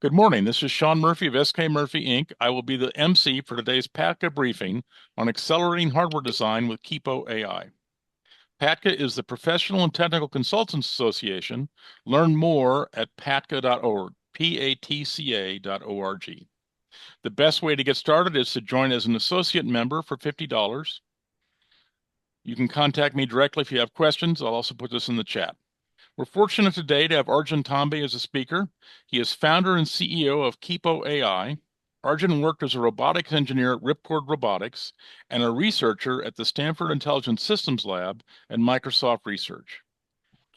Good morning. This is Sean Murphy of SK Murphy Inc. I will be the MC for today's PATCA briefing on accelerating hardware design with Kipo AI. PATCA is the Professional and Technical Consultants Association. Learn more at patca.org, patca.org. The best way to get started is to join as an associate member for $50. You can contact me directly if you have questions. I'll also put this in the chat. We're fortunate today to have Arjun Tambe as a speaker. He is founder and CEO of Kipo AI. Arjun worked as a robotics engineer at Ripcord Robotics and a researcher at the Stanford Intelligent Systems Lab and Microsoft Research.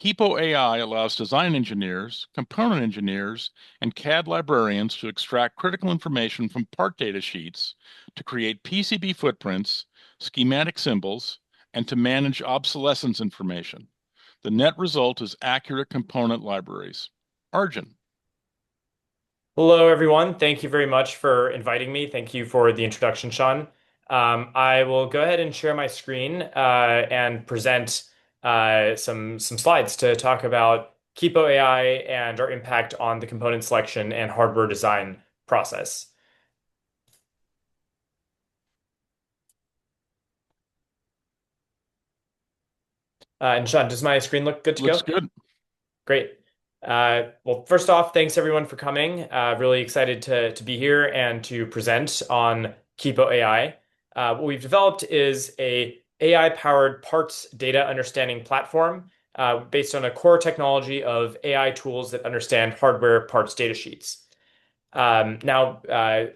Kipo AI allows design engineers, component engineers, and CAD librarians to extract critical information from part data sheets to create PCB footprints, schematic symbols, and to manage obsolescence information. The net result is accurate component libraries. Arjun. Hello, everyone. Thank you very much for inviting me. Thank you for the introduction, Sean. I will go ahead and share my screen and present some slides to talk about Kipo AI and our impact on the component selection and hardware design process. And Sean, does my screen look good to Looks go? good. Great. Well, first off, thanks everyone for coming. Really excited to be here and to present on Kipo AI. What we've developed is a AI-powered parts data understanding platform based on a core technology of AI tools that understand hardware parts data sheets. Now,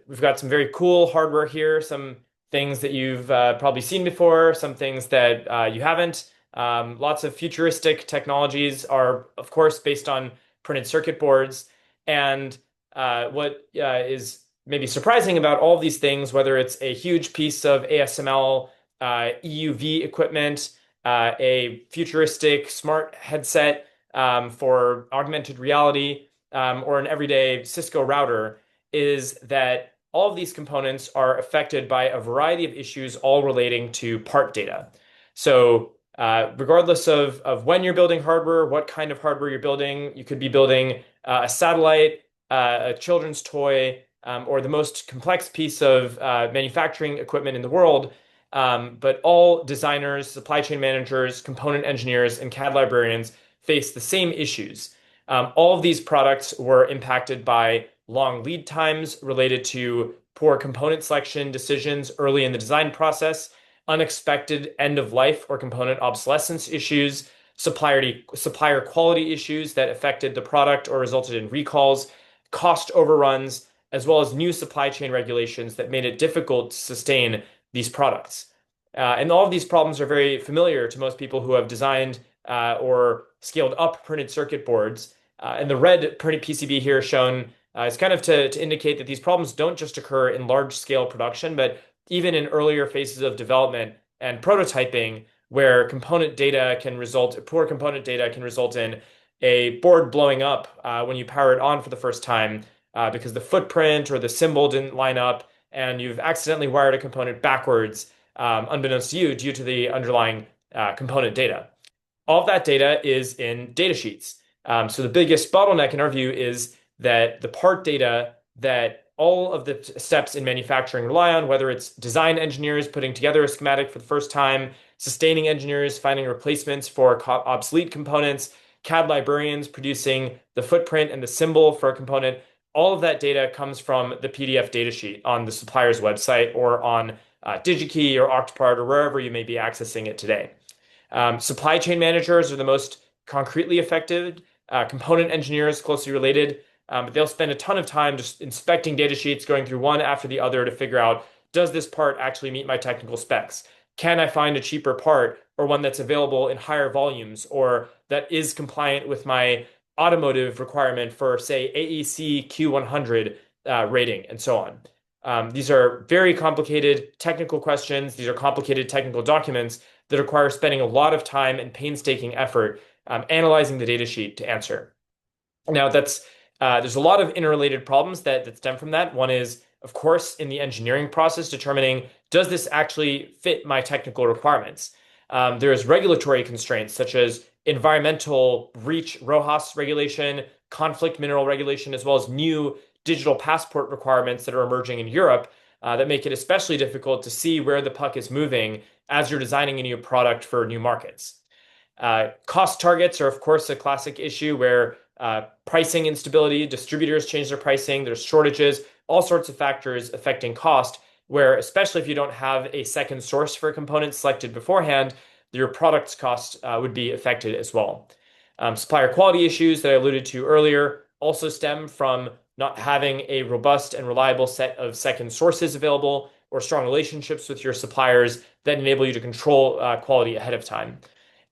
we've got some very cool hardware here, some things that you've probably seen before, some things that you haven't. Lots of futuristic technologies are, of course, based on printed circuit boards. And what is maybe surprising about all of these things, whether it's a huge piece of ASML EUV equipment, a futuristic smart headset for augmented reality, or an everyday Cisco router, is that all of these components are affected by a variety of issues, all relating to part data. So regardless of when you're building hardware, what kind of hardware you're building, you could be building a satellite, a children's toy, or the most complex piece of manufacturing equipment in the world. But all designers, supply chain managers, component engineers, and CAD librarians face the same issues. All of these products were impacted by long lead times related to poor component selection decisions early in the design process, unexpected end of life or component obsolescence issues, supplier quality issues that affected the product or resulted in recalls, cost overruns, as well as new supply chain regulations that made it difficult to sustain these products. And all of these problems are very familiar to most people who have designed or scaled up printed circuit boards. And the red printed PCB here shown is kind of to indicate that these problems don't just occur in large scale production, but even in earlier phases of development and prototyping, where poor component data can result in a board blowing up when you power it on for the first time because the footprint or the symbol didn't line up, and you've accidentally wired a component backwards, unbeknownst to you, due to the underlying component data. All of that data is in data sheets. So the biggest bottleneck in our view is that the part data that all of the steps in manufacturing rely on, whether it's design engineers putting together a schematic for the first time, sustaining engineers finding replacements for obsolete components, CAD librarians producing the footprint and the symbol for a component, all of that data comes from the PDF datasheet on the supplier's website or on DigiKey or Octopart or wherever you may be accessing it today. Supply chain managers are the most concretely affected, component engineers closely related, but they'll spend a ton of time just inspecting data sheets, going through one after the other to figure out, does this part actually meet my technical specs? Can I find a cheaper part or one that's available in higher volumes or that is compliant with my automotive requirement for, say, AEC Q100 rating and so on? These are very complicated technical questions. These are complicated technical documents that require spending a lot of time and painstaking effort analyzing the data sheet to answer. Now, there's a lot of interrelated problems that stem from that. One is, of course, in the engineering process, determining, does this actually fit my technical requirements? There's regulatory constraints such as environmental REACH RoHS regulation, conflict mineral regulation, as well as new digital passport requirements that are emerging in Europe that make it especially difficult to see where the puck is moving as you're designing a new product for new markets. Cost targets are, of course, a classic issue where pricing instability, distributors change their pricing, there's shortages, all sorts of factors affecting cost, where especially if you don't have a second source for a component selected beforehand, your product's cost would be affected as well. Supplier quality issues that I alluded to earlier also stem from not having a robust and reliable set of second sources available or strong relationships with your suppliers that enable you to control quality ahead of time,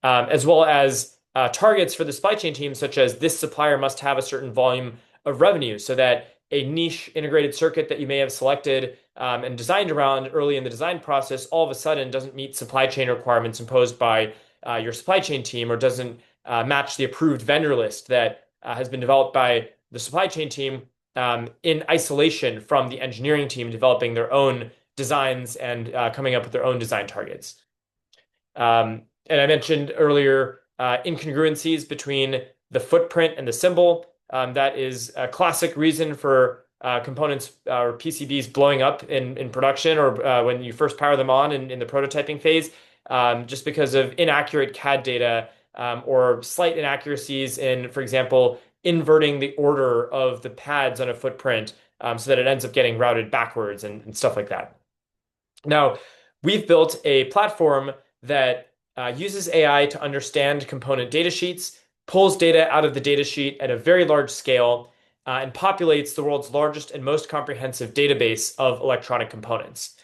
as well as targets for the supply chain team, such as this supplier must have a certain volume of revenue so that a niche integrated circuit that you may have selected and designed around early in the design process all of a sudden doesn't meet supply chain requirements imposed by your supply chain team or doesn't match the approved vendor list that has been developed by the supply chain team in isolation from the engineering team developing their own designs and coming up with their own design targets. And I mentioned earlier incongruencies between the footprint and the symbol. That is a classic reason for components or PCBs blowing up in production or when you first power them on in the prototyping phase, just because of inaccurate CAD data or slight inaccuracies in, for example, inverting the order of the pads on a footprint so that it ends up getting routed backwards and stuff like that. Now, we've built a platform that uses AI to understand component data sheets, pulls data out of the data sheet at a very large scale, and populates the world's largest and most comprehensive database of electronic components.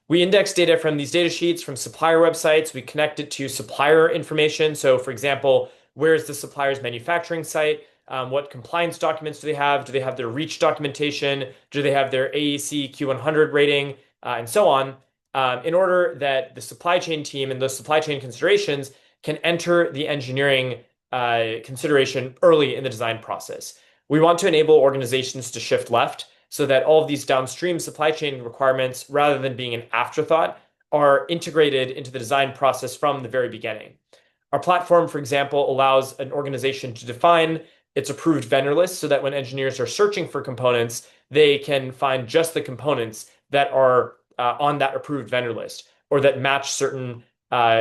We index data from these data sheets from supplier websites. We connect it to supplier information. So, for example, where's the supplier's manufacturing site? What compliance documents do they have? Do they have their REACH documentation? Do they have their AEC Q100 rating? And so on, in order that the supply chain team and those supply chain considerations can enter the engineering consideration early in the design process. We want to enable organizations to shift left so that all of these downstream supply chain requirements, rather than being an afterthought, are integrated into the design process from the very beginning. Our platform, for example, allows an organization to define its approved vendor list so that when engineers are searching for components, they can find just the components that are on that approved vendor list or that match certain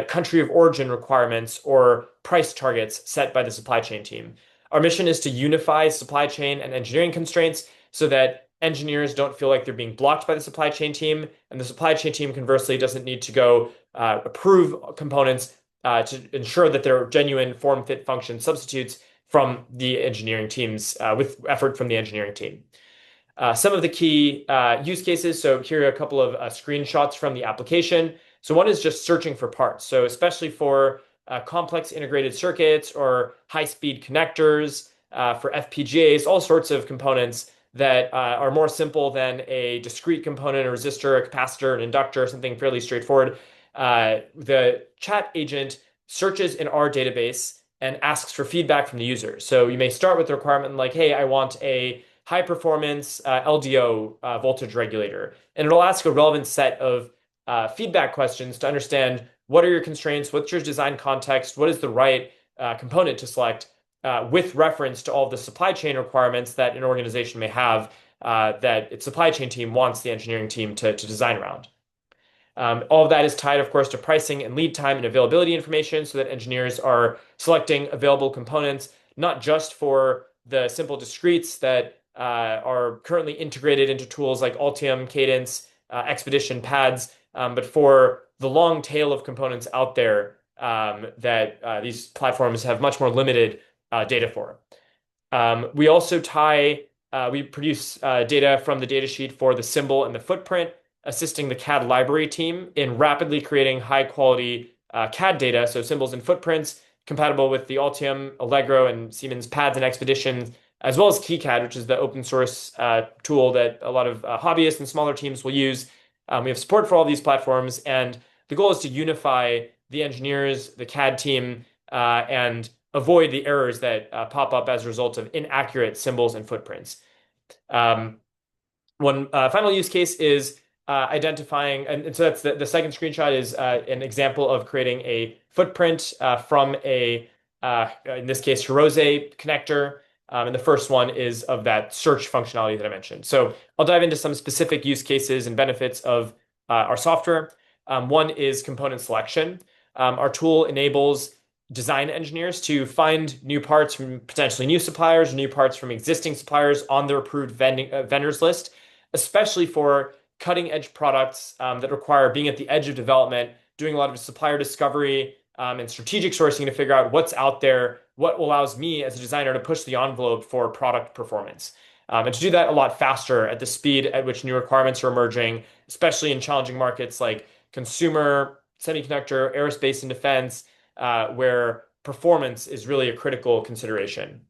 country of origin requirements or price targets set by the supply chain team. Our mission is to unify supply chain and engineering constraints so that engineers don't feel like they're being blocked by the supply chain team, and the supply chain team conversely doesn't need to go approve components to ensure that they're genuine form, fit, function substitutes from the engineering teams with effort from the engineering team. Some of the key use cases. So here are a couple of screenshots from the application. So one is just searching for parts. So especially for complex integrated circuits or high-speed connectors, for FPGAs, all sorts of components that are more simple than a discrete component, a resistor, a capacitor, an inductor, something fairly straightforward. The chat agent searches in our database and asks for feedback from the user. So you may start with the requirement like, hey, I want a high performance LDO voltage regulator. And it'll ask a relevant set of feedback questions to understand what are your constraints, what's your design context, what is the right component to select with reference to all of the supply chain requirements that an organization may have that its supply chain team wants the engineering team to design around. All of that is tied, of course, to pricing and lead time and availability information so that engineers are selecting available components, not just for the simple discretes that are currently integrated into tools like Altium, Cadence, Expedition, pads, but for the long tail of components out there that these platforms have much more limited data for. We also we produce data from the datasheet for the symbol and the footprint, assisting the CAD library team in rapidly creating high quality CAD data, so symbols and footprints compatible with the Altium, Allegro, and Siemens pads and Expedition, as well as KiCad, which is the open source tool that a lot of hobbyists and smaller teams will use. We have support for all these platforms, and the goal is to unify the engineers, the CAD team, and avoid the errors that pop up as a result of inaccurate symbols and footprints. One final use case is identifying, and so that's the second screenshot is an example of creating a footprint from a, in this case, Hirose connector. And the first one is of that search functionality that I mentioned. So I'll dive into some specific use cases and benefits of our software. One is component selection. Our tool enables design engineers to find new parts from potentially new suppliers, new parts from existing suppliers on their approved vendors list, especially for cutting edge products that require being at the edge of development, doing a lot of supplier discovery and strategic sourcing to figure out what's out there, what allows me as a designer to push the envelope for product performance. And to do that a lot faster at the speed at which new requirements are emerging, especially in challenging markets like consumer, semiconductor, aerospace, and defense, where performance is really a critical consideration.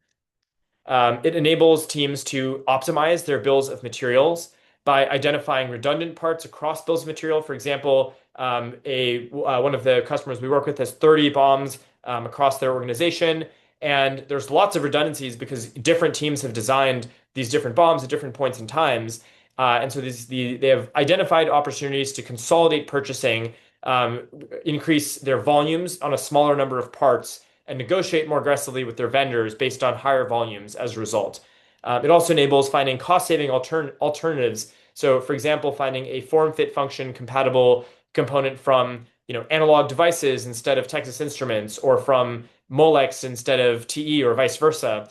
It enables teams to optimize their bills of materials by identifying redundant parts across bills of material. For example, one of the customers we work with has 30 bombs across their organization, and there's lots of redundancies because different teams have designed these different bombs at different points in times. And so they have identified opportunities to consolidate purchasing, um, increase their volumes on a smaller number of parts, and negotiate more aggressively with their vendors based on higher volumes as a result. It also enables finding cost-saving alternatives. So, for example, finding a form-fit function compatible component from analog devices instead of Texas Instruments, or from Molex instead of TE, or vice versa,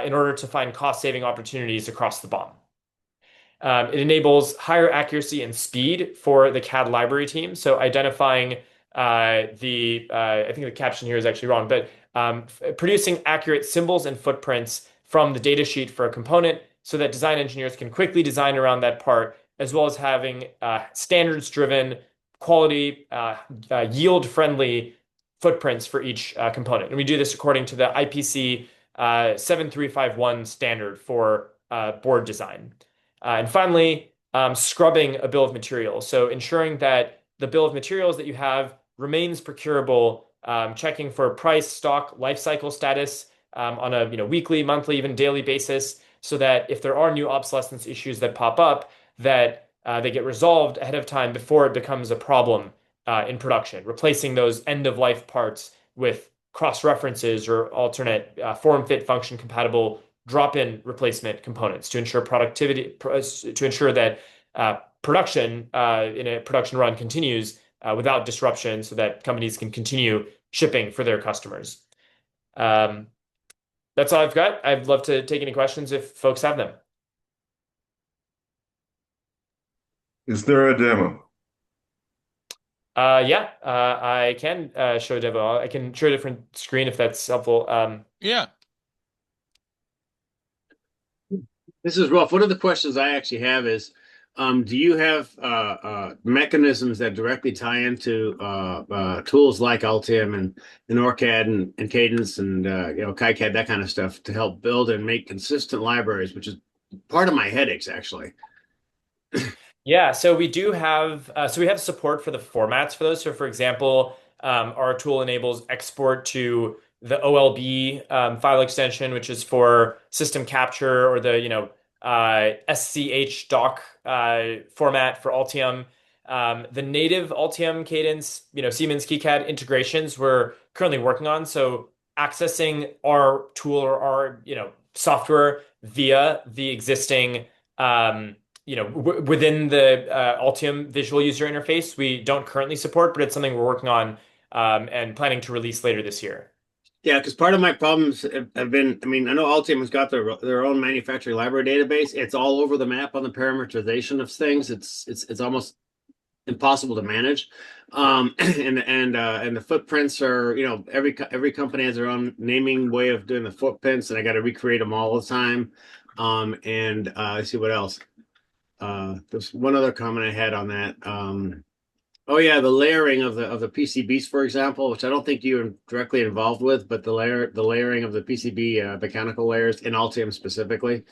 in order to find cost-saving opportunities across the BOM. It enables higher accuracy and speed for the CAD library team. So identifying I think the caption here is actually wrong, but producing accurate symbols and footprints from the data sheet for a component so that design engineers can quickly design around that part, as well as having standards-driven, quality, yield-friendly footprints for each component. And we do this according to the IPC 7351 standard for board design. And finally, scrubbing a bill of materials. So ensuring that the bill of materials that you have remains procurable, checking for price, stock, life cycle status on a weekly, monthly, even daily basis, so that if there are new obsolescence issues that pop up, that they get resolved ahead of time before it becomes a problem in production, replacing those end-of-life parts with cross-references or alternate form-fit function compatible drop-in replacement components to ensure productivity, to ensure that production in a production run continues without disruption so that companies can continue shipping for their customers. Um, that's all I've got. I'd love to take any questions if folks have them. Is there a demo? Yeah, I can show a demo. I can show a different screen if that's helpful. Yeah. This is Rolf. One of the questions I actually have is, do you have mechanisms that directly tie into tools like Altium and OrCAD and Cadence and KiCad, that kind of stuff, to help build and make consistent libraries, which is part of my headaches, actually. Yeah, so we do have we have support for the formats for those. So for example, our tool enables export to the OLB file extension, which is for system capture, or the SCH doc format for Altium. The native Altium Cadence, Siemens KiCad integrations we're currently working on. So accessing our tool or our software via the existing within the Altium visual user interface, we don't currently support, but it's something we're working on and planning to release later this year. Yeah, because part of my problems have been, I mean, I know Altium has got their own manufacturing library database. It's all over the map on the parameterization of things. It's almost impossible to manage. And the footprints are, every company has their own naming way of doing the footprints, and I got to recreate them all the time. And let's see what else. There's one other comment I had on that. Oh yeah, the layering of the PCBs, for example, which I don't think you're directly involved with, but the layering of the PCB mechanical layers in Altium specifically,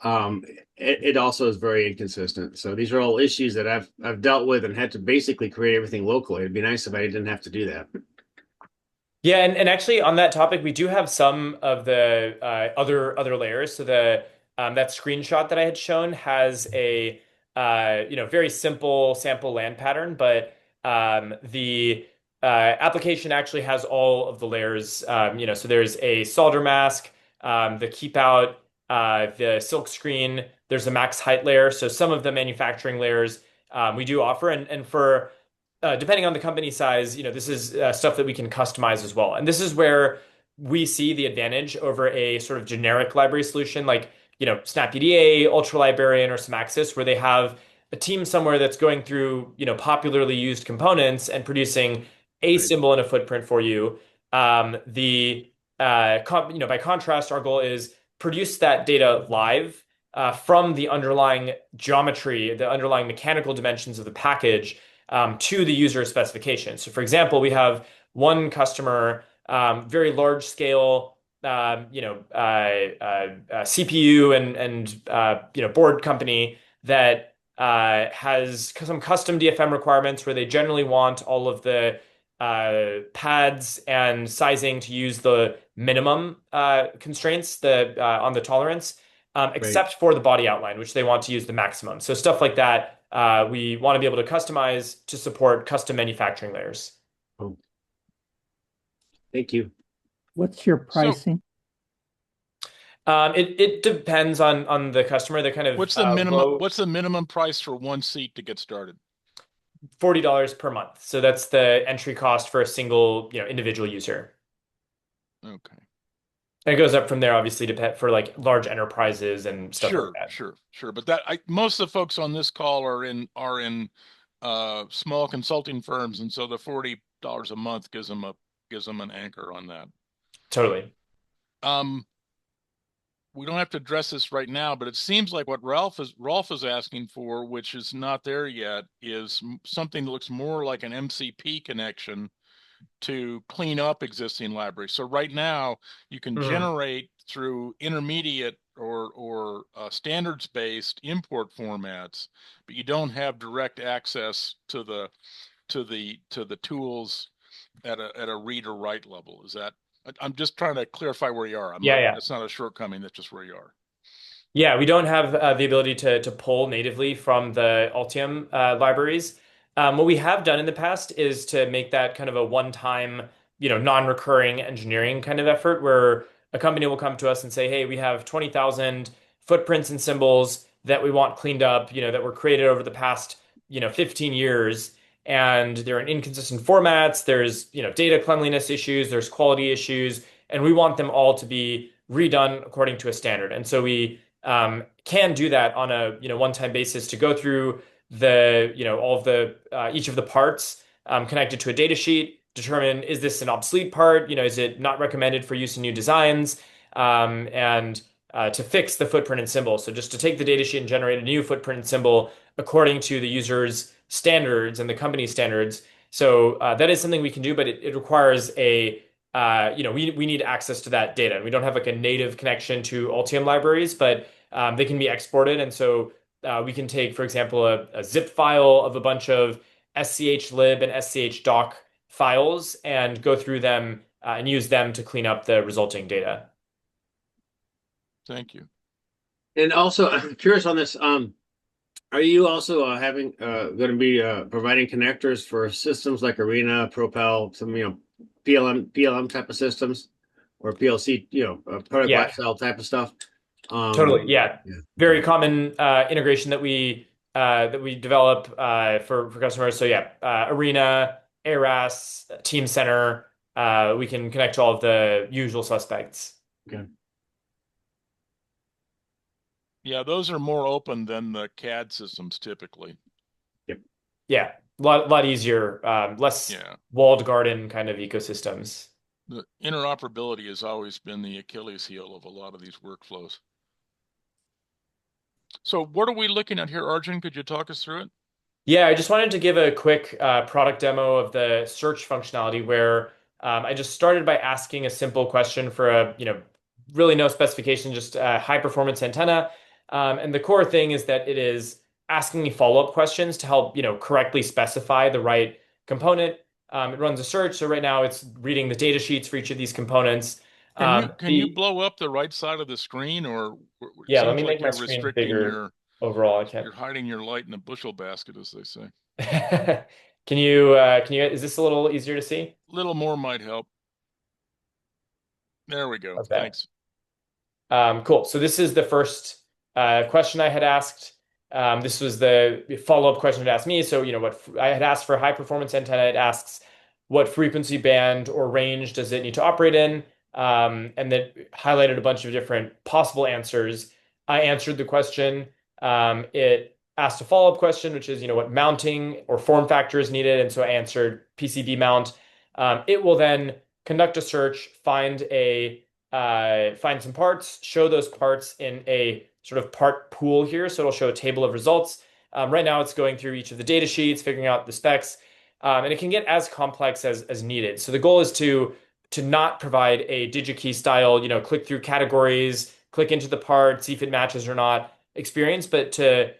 it also is very inconsistent. So these are all issues that I've dealt with and had to basically create everything locally. It'd be nice if I didn't have to do that. Yeah, and actually on that topic, we do have some of the other layers. So the that screenshot that I had shown has a very simple sample land pattern, but the application actually has all of the layers. So there's a solder mask, the keep out, the silk screen. There's a max height layer. So some of the manufacturing layers we do offer, and for depending on the company size, this is stuff that we can customize as well. And this is where we see the advantage over a sort of generic library solution like, SnapEDA, Ultra Librarian, or Semaxis, where they have a team somewhere that's going through, popularly used components and producing a Right. symbol and a footprint for you. By contrast, our goal is produce that data live from the underlying geometry, the underlying mechanical dimensions of the package to the user specification. So, for example, we have one customer, very large scale, CPU and board company that has some custom DFM requirements where they generally want all of the pads and sizing to use the minimum constraints on the tolerance, Right. except for the body outline, which they want to use the maximum. So stuff like that, we want to be able to customize to support custom manufacturing layers. Oh, thank you. What's your So pricing? It depends on the customer. They're kind of low what's the minimum price for one seat to get started? $40 per month. So that's the entry cost for a single, individual user. Okay. And it goes up from there, obviously, for like large enterprises and stuff like Sure, that. sure, sure. But most of the folks on this call are in small consulting firms, and so the $40 a month gives them an anchor on that. Totally. Um, we don't have to address this right now, but it seems like what Rolf is asking for, which is not there yet, is something that looks more like an MCP connection to clean up existing libraries. So right now you can Mhm. generate through intermediate or standards-based import formats, but you don't have direct access to the tools at a read or write level. Is that? I'm just trying to clarify where you are. I'm Yeah, not. yeah. That's not a shortcoming. That's just where you are. Yeah, we don't have the ability to pull natively from the Altium libraries. What we have done in the past is to make that kind of a one-time, non-recurring engineering kind of effort where a company will come to us and say, hey, we have 20,000 footprints and symbols that we want cleaned up, that were created over the past, 15 years. And they're in inconsistent formats. There's, data cleanliness issues, there's quality issues, and we want them all to be redone according to a standard. And so we can do that on a one-time basis to go through the all of the each of the parts connected to a data sheet, determine is this an obsolete part, is it not recommended for use in new designs, and to fix the footprint and symbol. So just to take the data sheet and generate a new footprint and symbol according to the user's standards and the company's standards. So that is something we can do, but it requires we need access to that data. And we don't have like a native connection to Altium libraries, but they can be exported. And so we can take, for example, a zip file of a bunch of SCH-lib and SCH-doc files and go through them and use them to clean up the resulting data. Thank you. And also, I'm curious on this. Are you also having going to be providing connectors for systems like Arena, Propel, some PLM type of systems, or PLC, product Yeah, lifestyle type of stuff? totally. Yeah, Yeah. very common integration that we develop for customers. So yeah, Arena, ARAS, Team Center. We can connect to all of the usual suspects. Okay. Yeah, those are more open than the CAD systems typically. Yep. Yeah, lot easier, less Yeah. walled garden kind of ecosystems. The interoperability has always been the Achilles heel of a lot of these workflows. So what are we looking at here, Arjun? Could you talk us through it? Yeah, I just wanted to give a quick product demo of the search functionality where I just started by asking a simple question for really no specification, just a high performance antenna. And the core thing is that it is asking me follow-up questions to help, correctly specify the right component. It runs a search. So right now it's reading the data sheets for each of these components. Can you blow up the right side of the screen, or it Yeah, let seems me make like my you're screen restricting bigger overall. I can't. you're hiding your light in a bushel basket, as they say. Is this a little easier to see? Little more might help. There we go. How's that? Thanks. Cool. So this is the first question I had asked. This was the follow-up question it asked me. So, what I had asked for a high performance antenna, it asks what frequency band or range does it need to operate in? And then highlighted a bunch of different possible answers. I answered the question. It asked a follow-up question, which is, what mounting or form factor is needed. And so I answered PCB mount. It will then conduct a search, find some parts, show those parts in a sort of part pool here. So it'll show a table of results. Right now, it's going through each of the data sheets, figuring out the specs, and it can get as complex as needed. So the goal is to not provide a DigiKey style, click through categories, click into the part, see if it matches or not experience, but to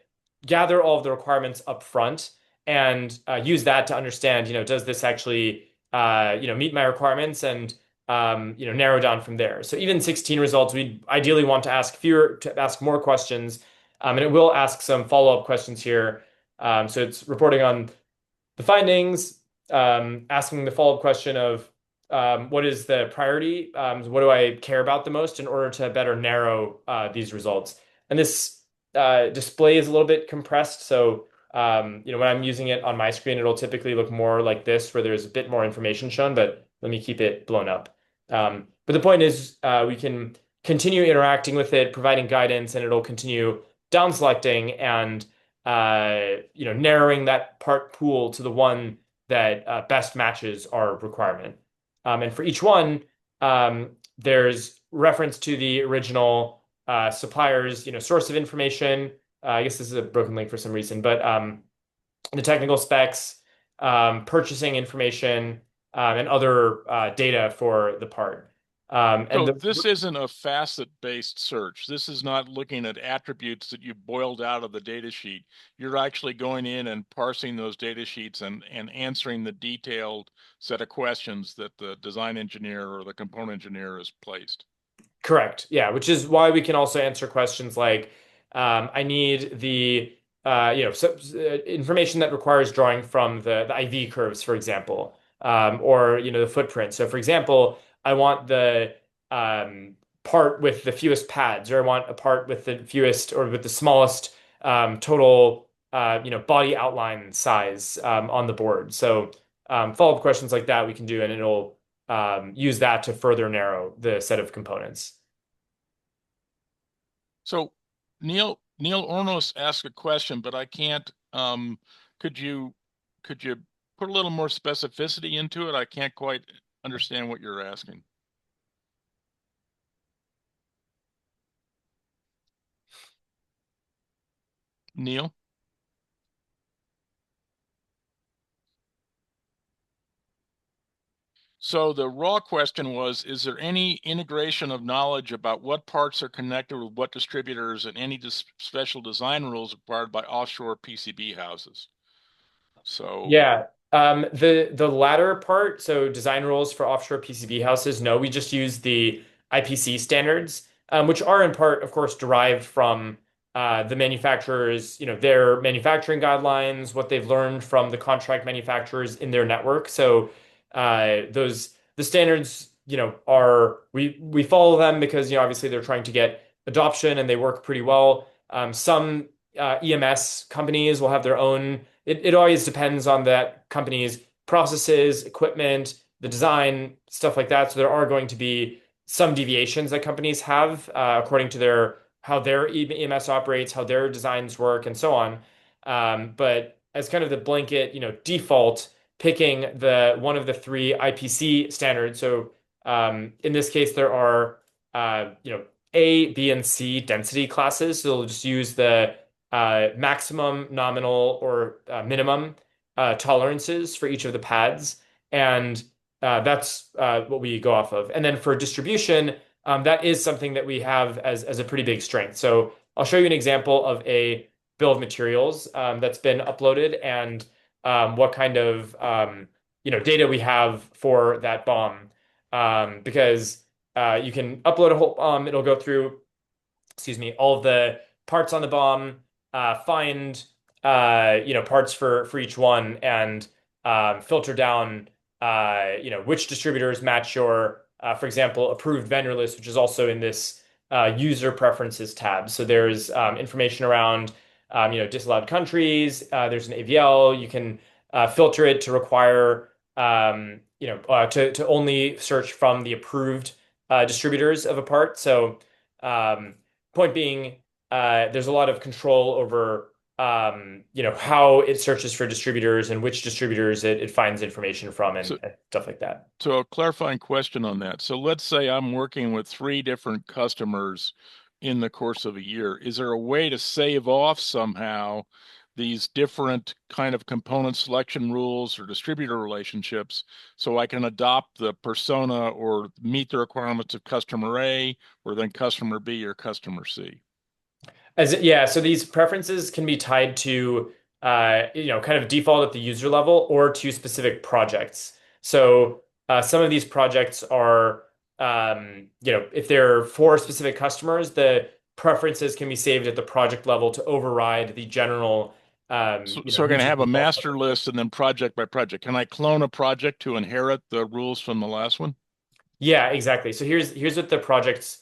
gather all of the requirements up front and use that to understand, does this actually, meet my requirements and narrow down from there. So even 16 results, we ideally want to ask more questions, and it will ask some follow-up questions here. So it's reporting on the findings, asking the follow-up question of what is the priority? What do I care about the most in order to better narrow these results? And this display is a little bit compressed. So, when I'm using it on my screen, it'll typically look more like this, where there's a bit more information shown, but let me keep it blown up. But the point is, we can continue interacting with it, providing guidance, and it'll continue down selecting and narrowing that part pool to the one that best matches our requirement. And for each one, there's reference to the original supplier's, source of information. I guess this is a broken link for some reason, but the technical specs, purchasing information, and other data for the part. So this isn't a facet-based search. This is not looking at attributes that you boiled out of the data sheet. You're actually going in and parsing those data sheets and answering the detailed set of questions that the design engineer or the component engineer has placed. Correct. Yeah, which is why we can also answer questions like, I need the information that requires drawing from the IV curves, for example, or the footprint. So, for example, I want the part with the fewest pads, or I want a part with the fewest or with the smallest total body outline size on the board. So, follow-up questions like that we can do, and it'll use that to further narrow the set of components. So Neil Ornos asked a question, but I can't. Could you put a little more specificity into it? I can't quite understand what you're asking. Neil? So the raw question was, is there any integration of knowledge about what parts are connected with what distributors and any special design rules required by offshore PCB houses? So Yeah. The latter part, so design rules for offshore PCB houses, no, we just use the IPC standards, which are in part, of course, derived from the manufacturers, their manufacturing guidelines, what they've learned from the contract manufacturers in their network. So the standards, are we follow them because obviously they're trying to get adoption and they work pretty well. Some EMS companies will have their own. It always depends on that company's processes, equipment, the design, stuff like that. So there are going to be some deviations that companies have according to how their EMS operates, how their designs work, and so on. But as kind of the blanket, default, picking the one of the three IPC standards. So in this case, there are A, B, and C density classes. So they'll just use the maximum, nominal, or minimum tolerances for each of the pads. And that's what we go off of. And then for distribution, that is something that we have as a pretty big strength. So I'll show you an example of a bill of materials that's been uploaded and what kind of data we have for that BOM. Because you can upload a whole BOM, it'll go through, excuse me, all of the parts on the BOM, find parts for each one, and filter down which distributors match your, for example, approved vendor list, which is also in this user preferences tab. So there's information around disallowed countries. There's an AVL. You can filter it to require to only search from the approved distributors of a part. So um, point being, there's a lot of control over how it searches for distributors and which distributors it finds information from So, and stuff like that. so a clarifying question on that. So let's say I'm working with three different customers in the course of a year. Is there a way to save off somehow these different kind of component selection rules or distributor relationships so I can adopt the persona or meet the requirements of customer A or then customer B or customer C? Yeah, so these preferences can be tied to kind of default at the user level or to specific projects. So some of these projects are if they're for specific customers, the preferences can be saved at the project level to override the general So we're going to user have a default. master list and then project by project. Can I clone a project to inherit the rules from the last one? Yeah, exactly. So here's what the project's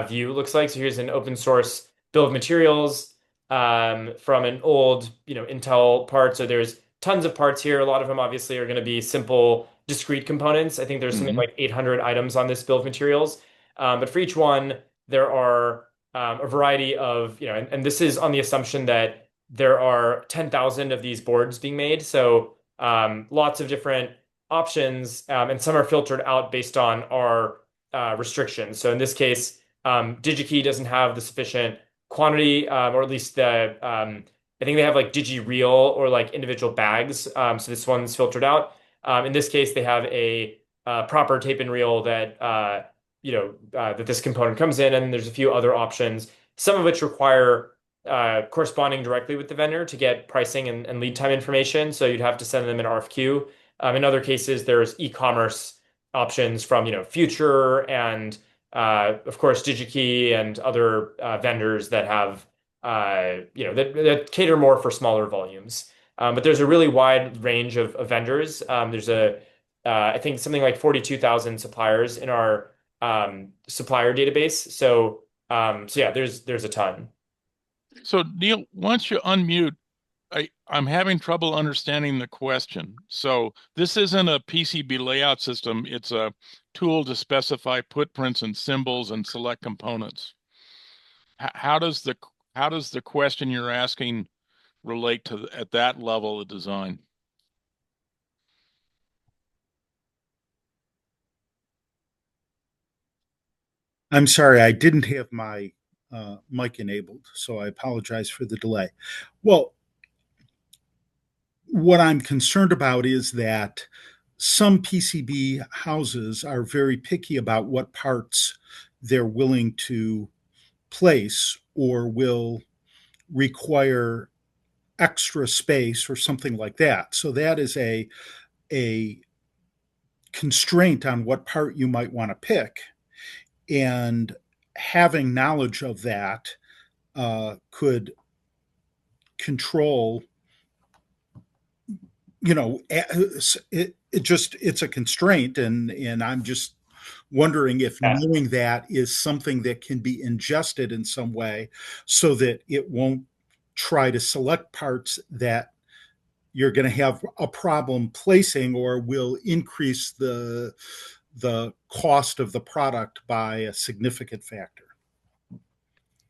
view looks like. So here's an open source bill of materials from an old, Intel part. So there's tons of parts here. A lot of them obviously are going to be simple, discrete components. I think there's something Hmm. like 800 items on this bill of materials. But for each one, there are a variety of, and this is on the assumption that there are 10,000 of these boards being made. So lots of different options, and some are filtered out based on our restrictions. So in this case, DigiKey doesn't have the sufficient quantity, or at least I think they have like DigiReal or like individual bags. So this one's filtered out. In this case, they have a proper tape and reel that that this component comes in, and there's a few other options, some of which require corresponding directly with the vendor to get pricing and lead time information. So you'd have to send them an RFQ. In other cases, there's e-commerce options from Future and of course DigiKey and other vendors that have that cater more for smaller volumes. But there's a really wide range of vendors. There's I think something like 42,000 suppliers in our supplier database. So yeah, there's a ton. So Neil, once you unmute, I'm having trouble understanding the question. So this isn't a PCB layout system. It's a tool to specify footprints and symbols and select components. How does the question you're asking relate to at that level of design? I'm sorry, I didn't have my mic enabled, so I apologize for the delay. Well, what I'm concerned about is that some PCB houses are very picky about what parts they're willing to place or will require extra space or something like that. So that is a constraint on what part you might want to pick. And having knowledge of that could control, it's a constraint, and I'm just wondering if Yeah. knowing that is something that can be ingested in some way so that it won't try to select parts that you're going to have a problem placing or will increase the cost of the product by a significant factor.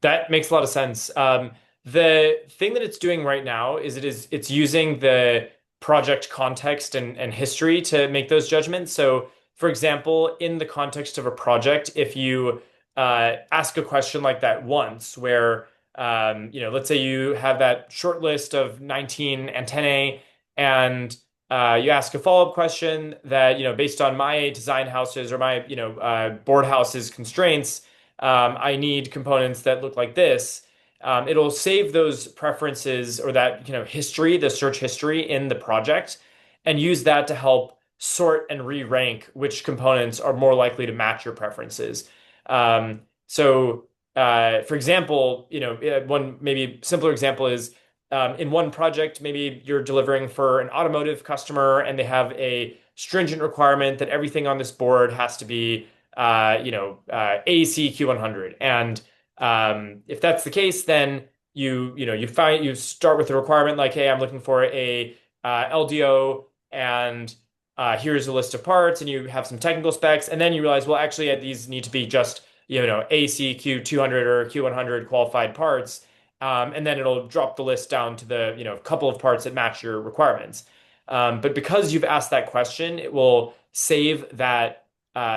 That makes a lot of sense. The thing that it's doing right now is it's using the project context and history to make those judgments. So, for example, in the context of a project, if you ask a question like that once, where let's say you have that short list of 19 antennae, and you ask a follow-up question that based on my design houses or my board houses constraints, I need components that look like this. It'll save those preferences or that history, the search history in the project, and use that to help sort and re-rank which components are more likely to match your preferences. For example, one maybe simpler example is in one project, maybe you're delivering for an automotive customer and they have a stringent requirement that everything on this board has to be AEC Q100. And if that's the case, then you start with the requirement like, hey, I'm looking for a LDO, and here's a list of parts, and you have some technical specs, and then you realize, well, actually, these need to be just AC Q200 or Q100 qualified parts, and then it'll drop the list down to the couple of parts that match your requirements. But because you've asked that question, it will save that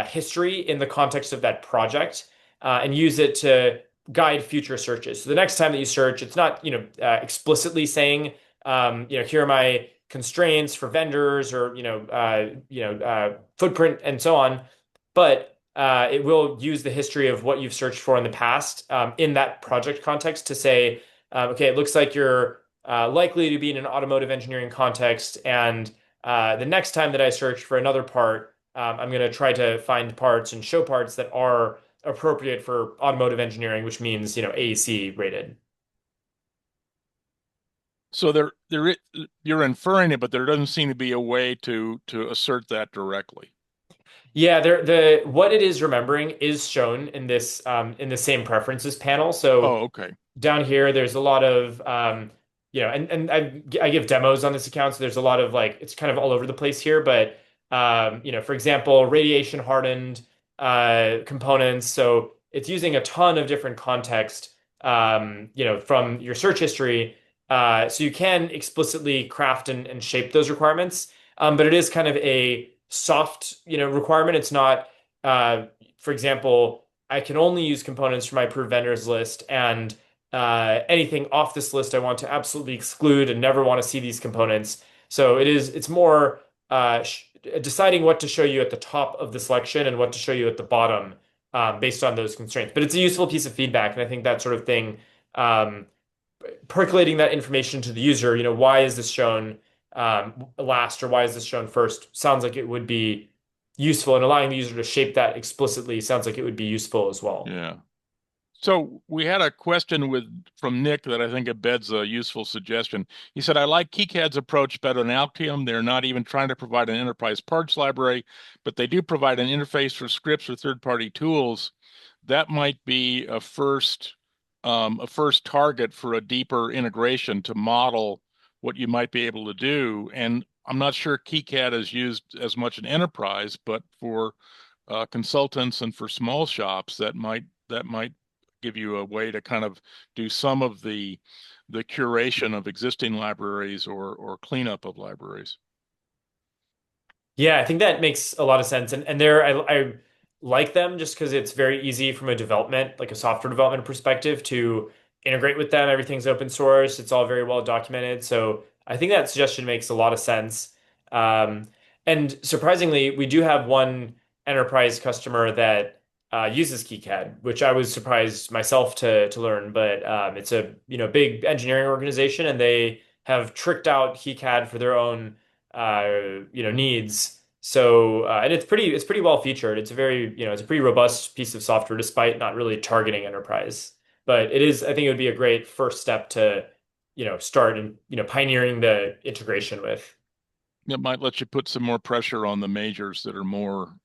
history in the context of that project and use it to guide future searches. So the next time that you search, it's not explicitly saying here are my constraints for vendors or footprint and so on, but it will use the history of what you've searched for in the past in that project context to say, okay, it looks like you're likely to be in an automotive engineering context, and the next time that I search for another part, I'm going to try to find parts and show parts that are appropriate for automotive engineering, which means AEC rated. So you're inferring it, but there doesn't seem to be a way to assert that directly. Yeah, what it is remembering is shown in the same preferences panel. So Oh, okay. down here, there's a lot of and I give demos on this account, so there's a lot of it's kind of all over the place here, but for example, radiation hardened components. So it's using a ton of different context from your search history. So you can explicitly craft and shape those requirements. But it is kind of a soft, requirement. It's not, for example, I can only use components from my approved vendors list, and anything off this list I want to absolutely exclude and never want to see these components. So it's more deciding what to show you at the top of the selection and what to show you at the bottom based on those constraints. But it's a useful piece of feedback, and I think that sort of thing, percolating that information to the user, why is this shown last or why is this shown first, sounds like it would be useful, and allowing the user to shape that explicitly sounds like it would be useful as well. Yeah. So we had a question from Nick that I think embeds a useful suggestion. He said, I like KiCad's approach better than Altium. They're not even trying to provide an enterprise parts library, but they do provide an interface for scripts or third-party tools. That might be a first target for a deeper integration to model what you might be able to do. And I'm not sure KiCad is used as much in enterprise, but for consultants and for small shops, that might give you a way to kind of do some of the curation of existing libraries or cleanup of libraries. Yeah, I think that makes a lot of sense. And there, I like them just because it's very easy from a development, like a software development perspective, to integrate with them. Everything's open source. It's all very well documented. So I think that suggestion makes a lot of sense. Um, and surprisingly, we do have one enterprise customer that uses KiCad, which I was surprised myself to learn. But it's a big engineering organization, and they have tricked out KiCad for their own needs. So and it's pretty well featured. It's a very it's a pretty robust piece of software despite not really targeting enterprise. But I think it would be a great first step to start and pioneering the integration with. It might let you put some more pressure on the majors that are more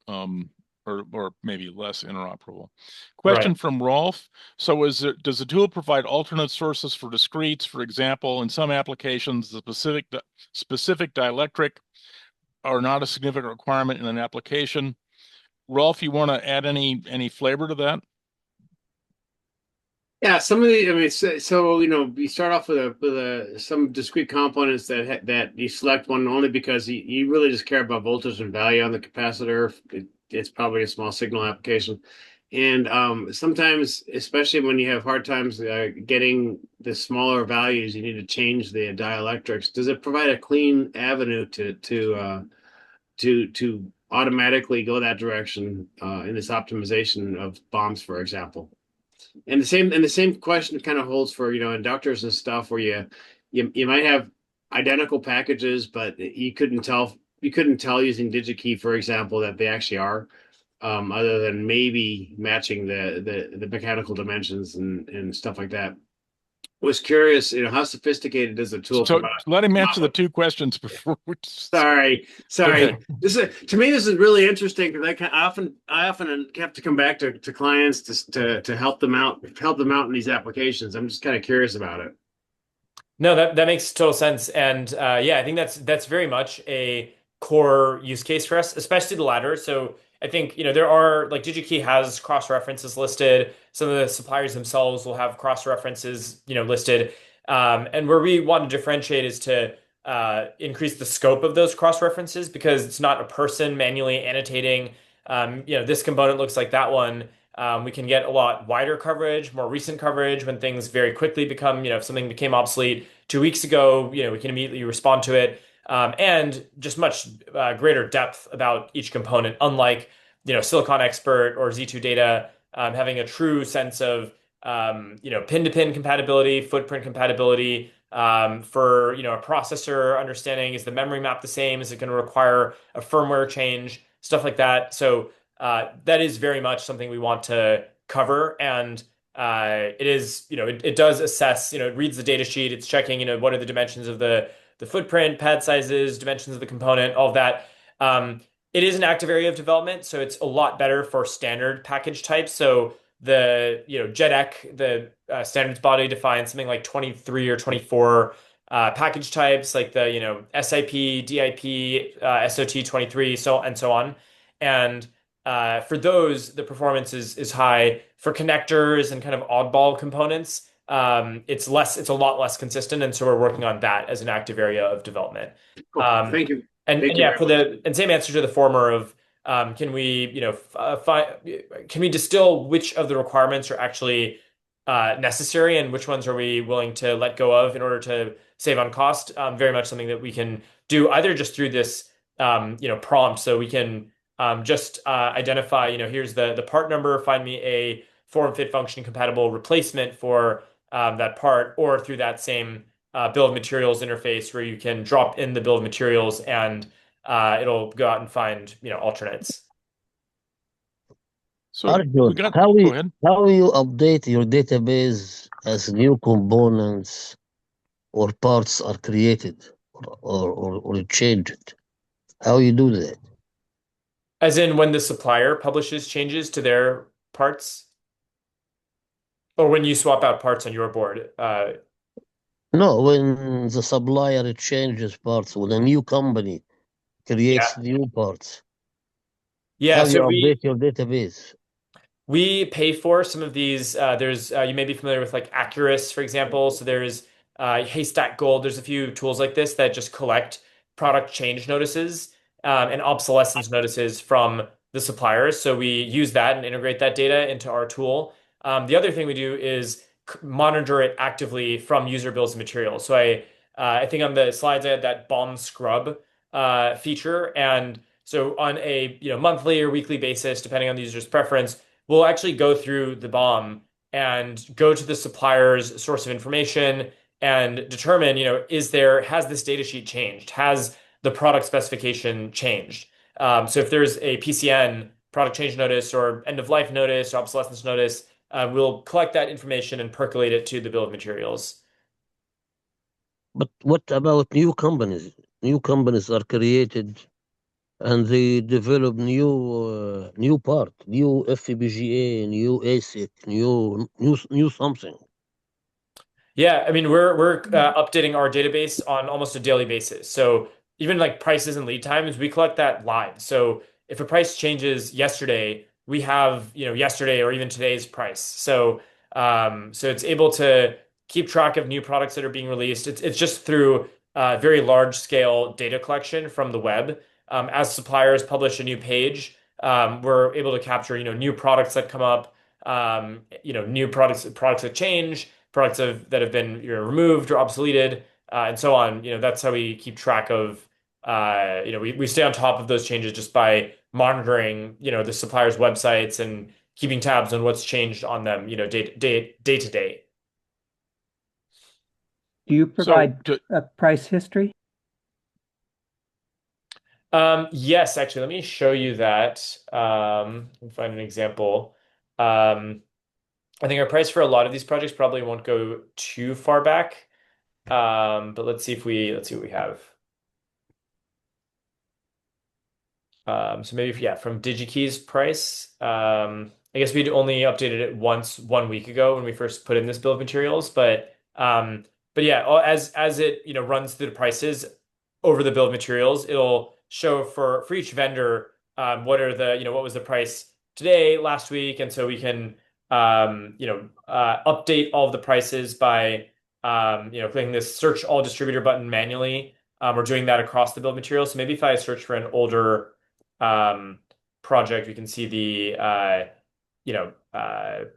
or maybe less interoperable. Question Right. from Rolf. So does the tool provide alternate sources for discretes? For example, in some applications, the specific dielectric are not a significant requirement in an application. Rolf, you want to add any flavor to that? Yeah, some of the, I mean, so you start off with some discrete components that you select one only because you really just care about voltage and value on the capacitor. It's probably a small signal application, and sometimes, especially when you have hard times getting the smaller values, you need to change the dielectrics. Does it provide a clean avenue to automatically go that direction in this optimization of bombs, for example? And the same question kind of holds for inductors and stuff where you might have identical packages, but you couldn't tell using DigiKey, for example, that they actually are, other than maybe matching the mechanical dimensions and stuff like that. was curious, how sophisticated is the tool So come let him answer the out? two questions before we Sorry, Okay. sorry. This is to me. This is really interesting because I often have to come back to clients to help them out in these applications. I'm just kind of curious about it. No, that makes total sense. And yeah, I think that's very much a core use case for us, especially the latter. So I think, there are like DigiKey has cross references listed. Some of the suppliers themselves will have cross references, listed. And where we want to differentiate is to increase the scope of those cross references because it's not a person manually annotating, this component looks like that one. We can get a lot wider coverage, more recent coverage when things very quickly become, if something became obsolete 2 weeks ago, we can immediately respond to it. And just much greater depth about each component, unlike, Silicon Expert or Z2 Data, having a true sense of, pin-to-pin compatibility, footprint compatibility, for, a processor understanding, is the memory map the same? Is it going to require a firmware change? Stuff like that. So that is very much something we want to cover. And it is, it does assess, it reads the data sheet, it's checking, what are the dimensions of the footprint, pad sizes, dimensions of the component, all of that. It is an active area of development, so it's a lot better for standard package types. So the, JEDEC, the standards body defines something like 23 or 24 package types, like the, SIP, DIP, SOT 23, so on. And for those, the performance is high. For connectors and kind of oddball components, it's a lot less consistent, and so we're working on that as an active area of development. Cool. Um, Thank you. and Thank you yeah, very much. and same answer to the former of can we, can we distill which of the requirements are actually necessary and which ones are we willing to let go of in order to save on cost? Very much something that we can do either just through this, prompt, so we can just identify, here's the part number, find me a form fit function compatible replacement for that part, or through that same bill of materials interface where you can drop in the bill of materials and it'll go out and find, alternates. So Arjun, we got, how go you ahead. how you update your database as new components or parts are created or changed? How you do that? As in when the supplier publishes changes to their parts, or when you swap out parts on your board. No, when the supplier changes parts, when a new company creates Yeah. new parts, Yeah. how you So update your database? we pay for some of these. There's you may be familiar with like Accurus, for example. So there's Haystack Gold. There's a few tools like this that just collect product change notices and obsolescence notices from the suppliers. So we use that and integrate that data into our tool. The other thing we do is monitor it actively from user bills and materials. So I think on the slides I had that bomb scrub feature, and so on a monthly or weekly basis, depending on the user's preference, we'll actually go through the BOM and go to the supplier's source of information and determine, has this data sheet changed? Has the product specification changed? So if there's a PCN, product change notice, or end of life notice, or obsolescence notice, we'll collect that information and percolate it to the bill of materials. But what about new companies? New companies are created and they develop new part, new FPGA, new ASIC, new something. Yeah, I mean we're updating our database on almost a daily basis. So even like prices and lead times, we collect that live. So if a price changes yesterday, we have, yesterday or even today's price. So so it's able to keep track of new products that are being released. It's just through very large scale data collection from the web. As suppliers publish a new page, we're able to capture, new products that come up, new products that change, that have been removed or obsoleted, and so on. That's how we keep track of. We stay on top of those changes just by monitoring, the suppliers' websites and keeping tabs on what's changed on them, day to day. Do you So provide a price history? Yes, actually, let me show you that. Let me find an example. I think our price for a lot of these projects probably won't go too far back. But let's see what we have. So maybe yeah, from DigiKey's price. I guess we'd only updated it once 1 week ago when we first put in this bill of materials, but yeah, as it runs through the prices over the bill of materials, it'll show for each vendor what are the what was the price today, last week, and so we can update all of the prices by clicking this search all distributor button manually. We're doing that across the bill of materials. So maybe if I search for an older um, project, we can see the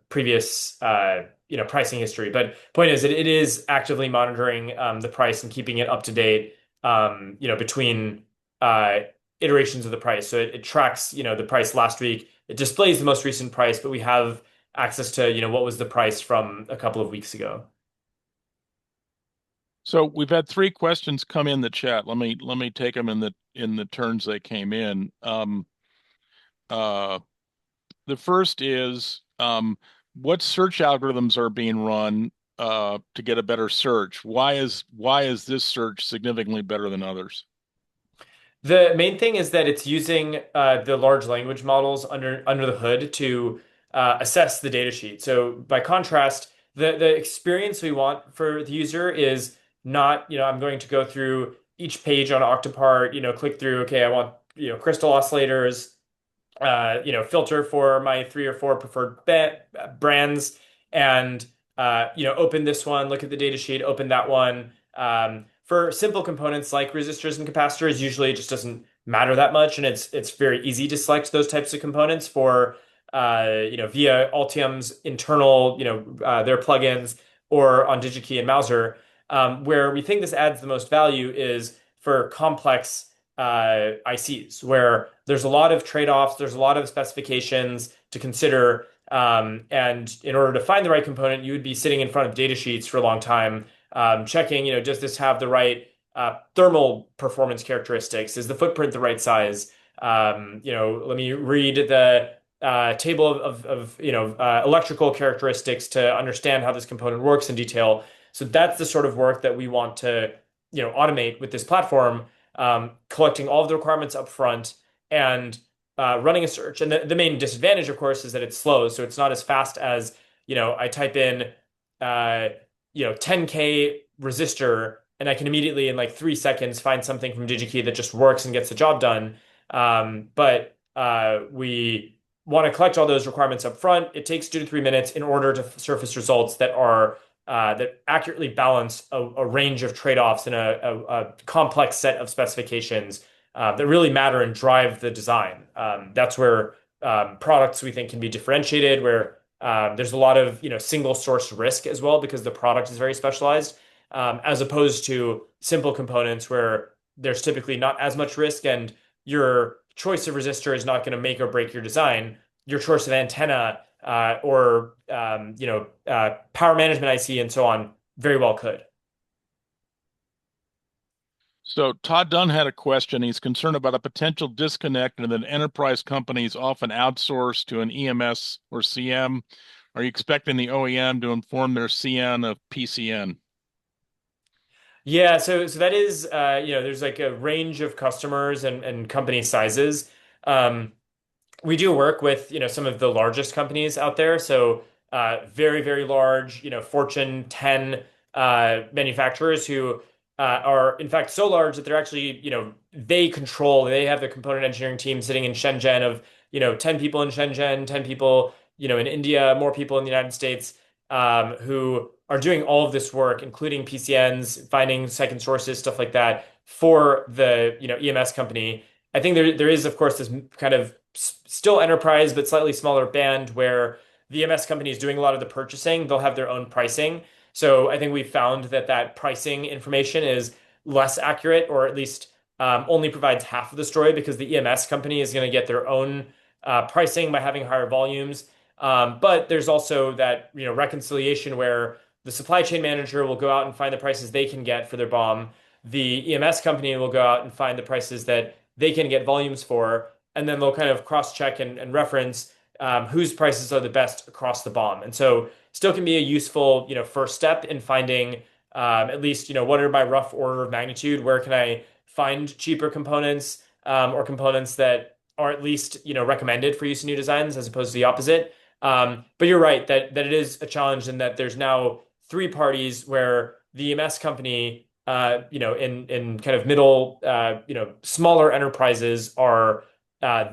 previous pricing history. But point is, it is actively monitoring the price and keeping it up to date. Between uh, iterations of the price. So it tracks the price last week. It displays the most recent price, but we have access to what was the price from a couple of weeks ago. So we've had three questions come in the chat. Let me take them in the turns they came in. Uh, the first is what search algorithms are being run to get a better search? Why is this search significantly better than others? The main thing is that it's using the large language models under the hood to assess the data sheet. So by contrast, the experience we want for the user is not, I'm going to go through each page on Octopart, click through, okay, I want, crystal oscillators, filter for my 3 or 4 preferred brands, and open this one, look at the data sheet, open that one. For simple components like resistors and capacitors, usually it just doesn't matter that much, and it's very easy to select those types of components for via Altium's internal their plugins or on DigiKey and Mauser. Where we think this adds the most value is for complex ICs, where there's a lot of trade-offs, there's a lot of specifications to consider. And in order to find the right component, you would be sitting in front of data sheets for a long time, checking, does this have the right thermal performance characteristics? Is the footprint the right size? Let me read the table of electrical characteristics to understand how this component works in detail. So that's the sort of work that we want to, automate with this platform, collecting all of the requirements up front and running a search. And the main disadvantage, of course, is that it's slow. So it's not as fast as, I type in, 10K resistor, and I can immediately in like 3 seconds find something from DigiKey that just works and gets the job done. But we want to collect all those requirements up front. It takes 2 to 3 minutes in order to surface results that are that accurately balance a range of trade-offs and a complex set of specifications that really matter and drive the design. That's where products we think can be differentiated, where there's a lot of single source risk as well because the product is very specialized, as opposed to simple components where there's typically not as much risk and your choice of resistor is not going to make or break your design. Your choice of antenna or power management IC and so on very well could. So Todd Dunn had a question. He's concerned about a potential disconnect and that enterprise companies often outsource to an EMS or CM. Are you expecting the OEM to inform their CN of PCN? Yeah, so that is there's like a range of customers and company sizes. We do work with some of the largest companies out there, so very very large Fortune 10 manufacturers who are in fact so large that they're actually they have the component engineering team sitting in Shenzhen of 10 people in Shenzhen, 10 people in India, more people in the United States, who are doing all of this work, including PCNs, finding second sources, stuff like that for the EMS company. I think there is, of course, this kind of still enterprise, but slightly smaller band where the EMS company is doing a lot of the purchasing. They'll have their own pricing. So I think we found that pricing information is less accurate, or at least only provides half of the story because the EMS company is going to get their own pricing by having higher volumes. But there's also that reconciliation where the supply chain manager will go out and find the prices they can get for their BOM. The EMS company will go out and find the prices that they can get volumes for, and then they'll kind of cross-check and reference whose prices are the best across the BOM. And so still can be a useful, first step in finding at least, what are my rough order of magnitude? Where can I find cheaper components or components that are at least, recommended for use in new designs as opposed to the opposite. But you're right that it is a challenge in that there's now three parties where the EMS company, in kind of middle, smaller enterprises are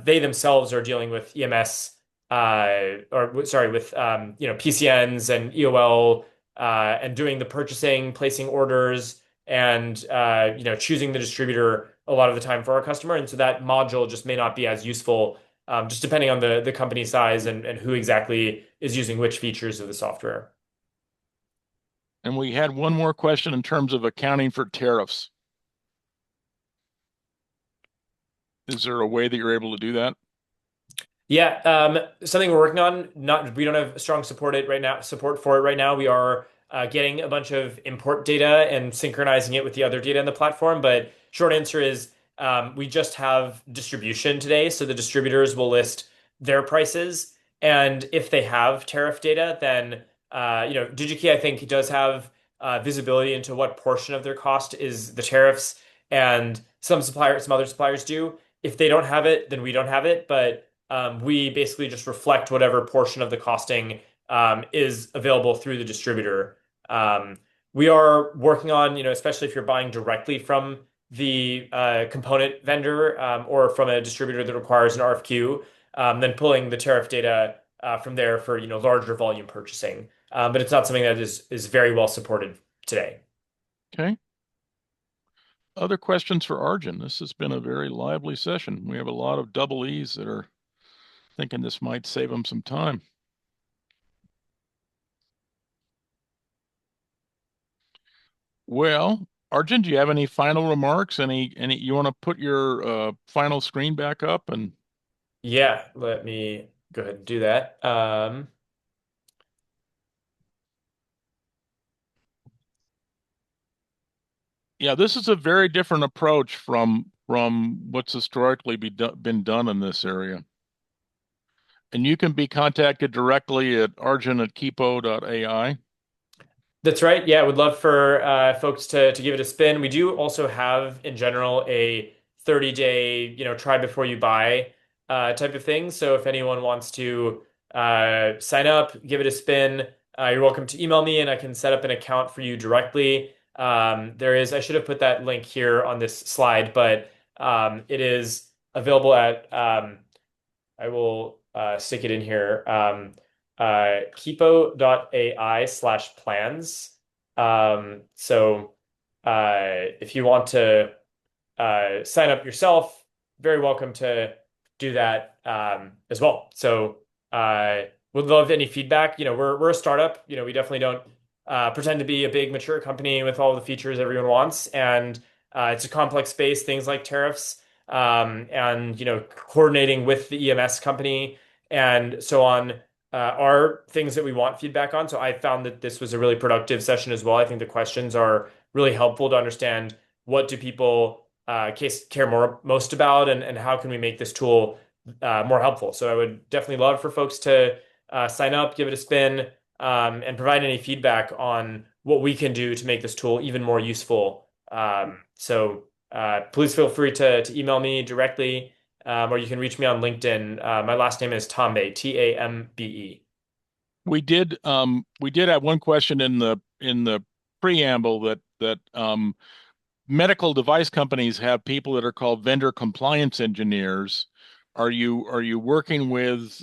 they themselves are dealing with EMS or sorry, with PCNs and EOL and doing the purchasing, placing orders, and choosing the distributor a lot of the time for our customer. And so that module just may not be as useful, just depending on the company size and who exactly is using which features of the software. And we had one more question in terms of accounting for tariffs. Is there a way that you're able to do that? Yeah, something we're working on. We don't have strong support for it right now. We are getting a bunch of import data and synchronizing it with the other data in the platform. But short answer is we just have distribution today, so the distributors will list their prices, and if they have tariff data, then DigiKey I think does have visibility into what portion of their cost is the tariffs, and some other suppliers do. If they don't have it, then we don't have it, but we basically just reflect whatever portion of the costing is available through the distributor. We are working on, especially if you're buying directly from the component vendor or from a distributor that requires an RFQ, then pulling the tariff data from there for larger volume purchasing. But it's not something that is very well supported today. Okay. Other questions for Arjun? This has been a very lively session. We have a lot of double E's that are thinking this might save them some time. Well, Arjun, do you have any final remarks? Any you want to put your final screen back up and Yeah, let me go ahead and do that. yeah, this is a very different approach from what's historically been done in this area. And you can be contacted directly at arjun@kipo.ai. That's right. Yeah, would love for folks to give it a spin. We do also have, in general, a 30-day, try before you buy type of thing. So if anyone wants to sign up, give it a spin, you're welcome to email me and I can set up an account for you directly. I should have put that link here on this slide, but it is available at, I will stick it in here. Kipo.ai/plans. So if you want to sign up yourself, very welcome to do that as well. So would love any feedback. We're a startup. We definitely don't pretend to be a big mature company with all the features everyone wants. And it's a complex space, things like tariffs, and coordinating with the EMS company and so on are things that we want feedback on. So I found that this was a really productive session as well. I think the questions are really helpful to understand what do people care most about and how can we make this tool more helpful. So I would definitely love for folks to sign up, give it a spin, and provide any feedback on what we can do to make this tool even more useful. So please feel free to email me directly, or you can reach me on LinkedIn. My last name is Tambe, Tambe. We did have one question in the preamble that medical device companies have people that are called vendor compliance engineers. Are you working with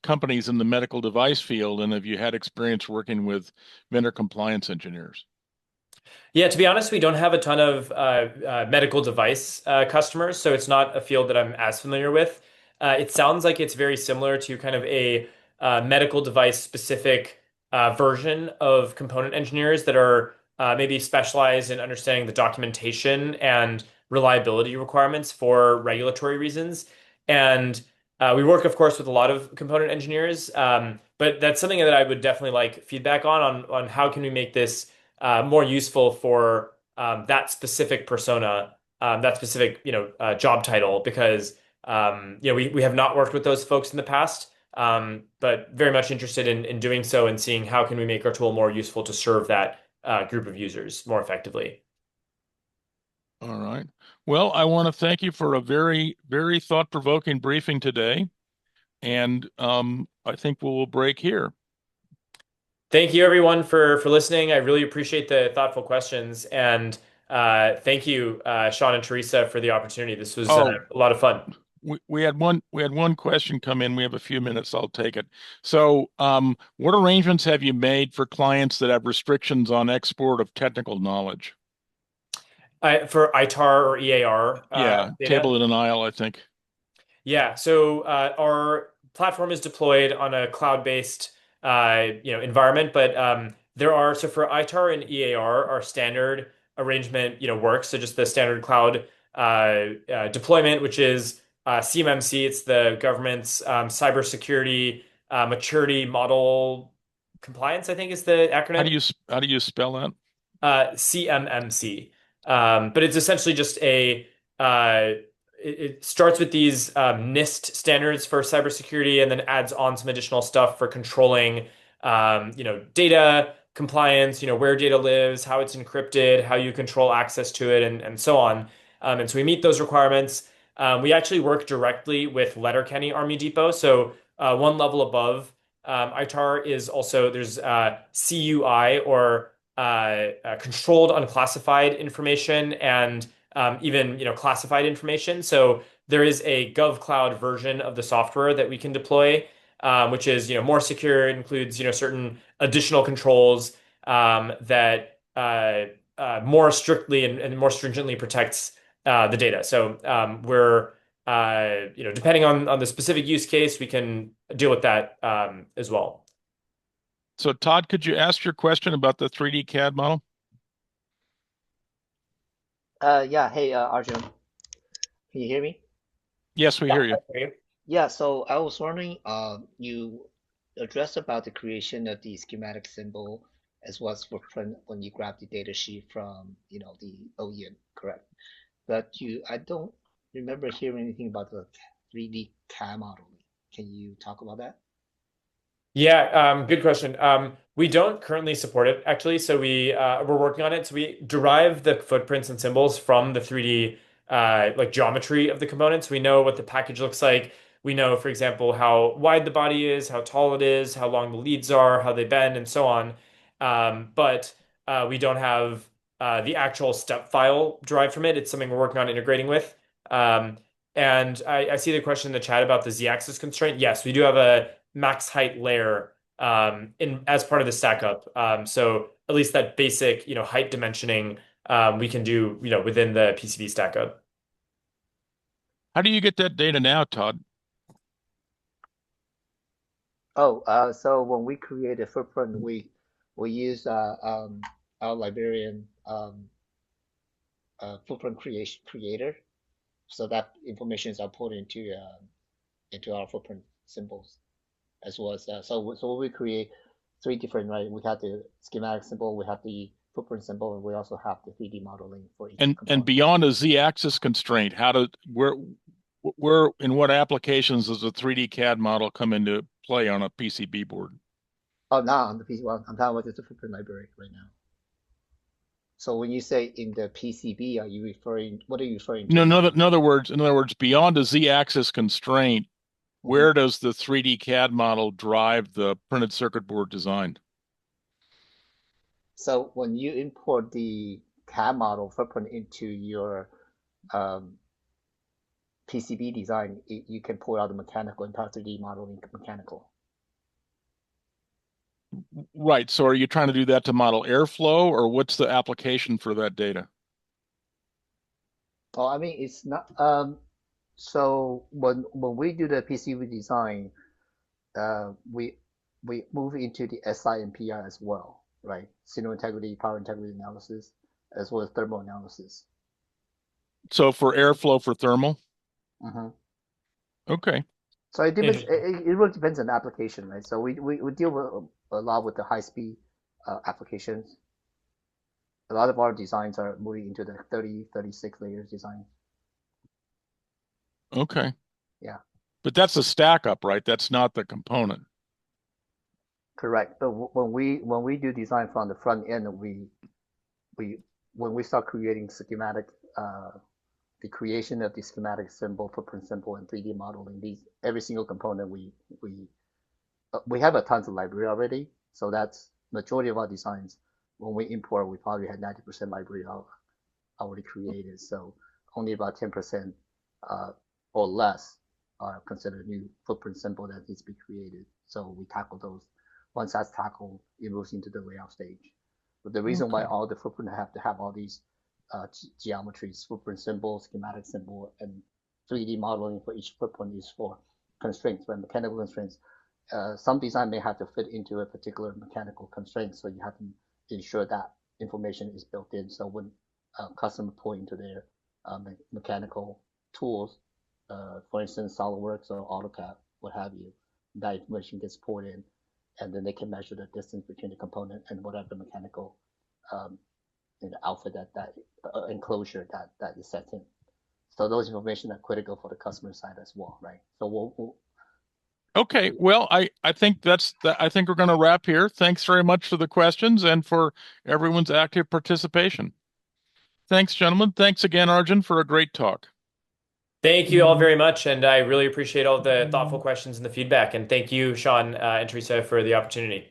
companies in the medical device field, and have you had experience working with vendor compliance engineers? Yeah, to be honest, we don't have a ton of medical device customers, so it's not a field that I'm as familiar with. It sounds like it's very similar to kind of a medical device specific version of component engineers that are maybe specialized in understanding the documentation and reliability requirements for regulatory reasons. And we work, of course, with a lot of component engineers, but that's something that I would definitely like feedback on how can we make this more useful for that specific persona, that specific job title, because We have not worked with those folks in the past, but very much interested in doing so and seeing how can we make our tool more useful to serve that group of users more effectively. All right. Well, I want to thank you for a very, very thought-provoking briefing today. And I think we'll break here. Thank you everyone for listening. I really appreciate the thoughtful questions, and thank you, Sean and Teresa, for the opportunity. This was a lot of fun. We had one question come in. We have a few minutes. I'll take it. So, what arrangements have you made for clients that have restrictions on export of technical knowledge? For ITAR or EAR Yeah, data? table in an aisle, I think. Yeah, so our platform is deployed on a cloud-based environment, but there are so for ITAR and EAR, our standard arrangement works. So just the standard cloud deployment, which is CMMC, it's the government's cybersecurity maturity model compliance, I think is the acronym. How do you spell that? CMMC. But it's essentially just it starts with these NIST standards for cybersecurity and then adds on some additional stuff for controlling, data compliance, where data lives, how it's encrypted, how you control access to it, and so on. And so we meet those requirements. We actually work directly with Letterkenny Army Depot. So one level above ITAR is also there's CUI or controlled unclassified information and even classified information. So there is a GovCloud version of the software that we can deploy, which is more secure. It includes certain additional controls that more strictly and more stringently protects the data. So we're depending on the specific use case, we can deal with that as well. So, Todd, could you ask your question about the 3D CAD model? Yeah. Hey, Arjun, can you hear me? Yes, we hear you. Yeah. So I was wondering, you addressed about the creation of the schematic symbol as well as footprint when you grab the data sheet from, the OEM, correct? But I don't remember hearing anything about the 3D CAD modeling. Can you talk about that? Yeah, good question. We don't currently support it actually, so we're working on it. So we derive the footprints and symbols from the 3D like geometry of the components. We know what the package looks like. We know, for example, how wide the body is, how tall it is, how long the leads are, how they bend, and so on. But we don't have the actual step file derived from it. It's something we're working on integrating with. Um, and I see the question in the chat about the z-axis constraint. Yes, we do have a max height layer in as part of the stack up. So at least that basic, height dimensioning we can do, within the PCB stack up. How do you get that data now, Todd? Oh, so when we create a footprint, we use our librarian footprint creator, so that information is put into our footprint symbols as well as so when we create three different, right? We have the schematic symbol, we have the footprint symbol, and we also have the 3D modeling for each And component. beyond a z-axis constraint, where in what applications does a 3D CAD model come into play on a PCB board? Oh, now on the PC, well, I'm talking about the footprint library right now. So when you say in the PCB, what are you referring to? No, in other words, beyond a z-axis constraint, where does the 3D CAD model drive the printed circuit board design? So when you import the CAD model footprint into your PCB design, you can pull out the mechanical and 3D modeling mechanical. Right. So are you trying to do that to model airflow, or what's the application for that data? Oh, I mean, it's not. So when we do the PCB design, we move into the SI and PI as well, right? Signal integrity, power integrity analysis, as well as thermal analysis. So for airflow for thermal? Mm-hmm. Okay. So it depends. It really depends on the application, right? So we deal with a lot with the high speed applications. A lot of our designs are moving into the 30, 36 layers design. Okay. Yeah, But that's a stack up, right? That's not the component. correct. But when we do design from the front end, we when we start creating schematic, the creation of the schematic symbol, footprint symbol, and 3D modeling, these every single component we have a tons of library already. So that's majority of our designs. When we import, we probably had 90% library already created. So only about 10% or less are considered new footprint symbol that needs to be created. So we tackle those. Once that's tackled, it moves into the layout stage. But the reason why Okay. all the footprint have to have all these geometries, footprint symbol, schematic symbol, and 3D modeling for each footprint is for constraints, right? Mechanical constraints. Some design may have to fit into a particular mechanical constraint, so you have to ensure that information is built in. So when customer pull into their mechanical tools, for instance, SolidWorks or AutoCAD, what have you, that information gets poured in, and then they can measure the distance between the component and whatever mechanical um, outfit that enclosure that is set in. So those information are critical for the customer side as well, right? So Okay. Well, I think I think we're going to wrap here. Thanks very much for the questions and for everyone's active participation. Thanks, gentlemen. Thanks again, Arjun, for a great talk. Thank you all very much, and I really appreciate all the thoughtful questions and the feedback. And thank you, Sean and Teresa, for the opportunity.